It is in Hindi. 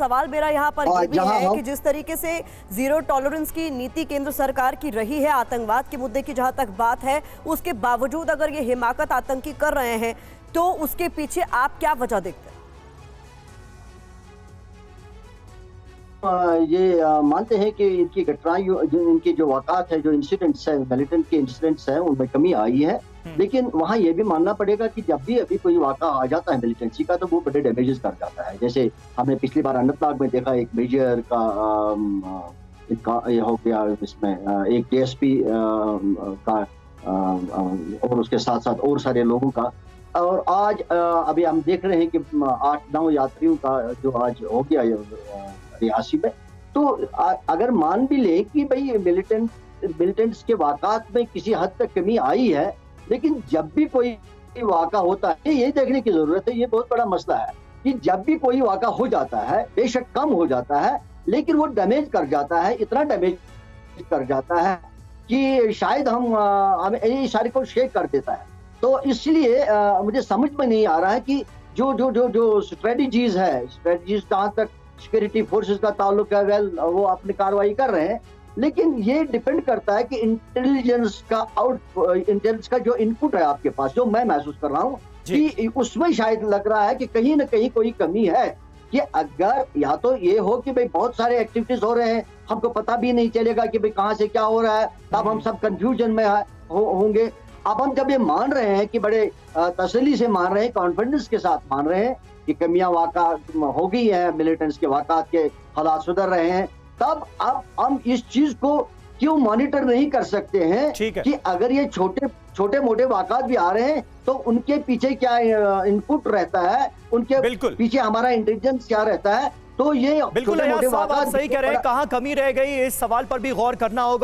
सवाल मेरा यहाँ पर ये भी है कि जिस तरीके से जीरो टॉलरेंस की नीति केंद्र सरकार की रही है आतंकवाद के मुद्दे की जहां तक बात है, उसके बावजूद अगर ये हिमाकत आतंकी कर रहे हैं तो उसके पीछे आप क्या वजह देखते हैं? ये मानते हैं कि इनकी घटनाएं, इनकी जो वाक़ात है, जो इंसिडेंट्स है, मिलिटेंट के इंसिडेंट्स हैं, उनमें कमी आई है। लेकिन वहाँ ये भी मानना पड़ेगा कि जब भी अभी कोई वाक़ा आ जाता है मिलिटेंसी का, तो वो बड़े डैमेजेस कर जाता है। जैसे हमने पिछली बार अनंतनाग में देखा, एक मेजर का ये हो गया, इसमें एक डीएसपी का और उसके साथ साथ और सारे लोगों का। और आज अभी हम देख रहे हैं कि 8-9 यात्रियों का जो आज हो गया रियासी में। तो अगर मान भी ले कि भाई मिलिटेंट्स के वाक़ात में किसी हद तक कमी आई है, लेकिन जब भी कोई वाक़ा होता है, ये देखने की जरूरत है, ये बहुत बड़ा मसला है कि जब भी कोई वाक़ा हो जाता है, बेशक कम हो जाता है, लेकिन वो डैमेज कर जाता है, इतना डैमेज कर जाता है कि शायद हमें ये इशारे को शेक कर देता है। तो इसलिए मुझे समझ में नहीं आ रहा है कि जो स्ट्रेटजीज जहाँ तक सिक्योरिटी फोर्सेस का ताल्लुक है, वेल वो अपनी कार्रवाई कर रहे हैं, लेकिन ये डिपेंड करता है कि इंटेलिजेंस का जो इनपुट है आपके पास, जो मैं महसूस कर रहा हूँ कि उसमें शायद लग रहा है कि कहीं ना कहीं कोई कमी है। कि अगर या तो ये हो कि भाई बहुत सारे एक्टिविटीज हो रहे हैं, हमको पता भी नहीं चलेगा कि भाई कहाँ से क्या हो रहा है, तब हम सब कंफ्यूजन में होंगे। अब हम जब ये मान रहे हैं कि बड़े तसल्ली से मान रहे हैं, कॉन्फिडेंस के साथ मान रहे हैं कि कमियां वाक़ा हो गई है, मिलिटेंट्स के वाक़ात के हालात सुधर रहे हैं, तब अब हम इस चीज को क्यों मॉनिटर नहीं कर सकते हैं कि अगर ये छोटे मोटे वाक़ात भी आ रहे हैं तो उनके पीछे क्या इनपुट रहता है, उनके पीछे हमारा इंटेलिजेंस क्या रहता है। तो ये बिल्कुल सही कह रहे हैं, कहाँ कमी रह गई, इस सवाल पर भी गौर करना होगा।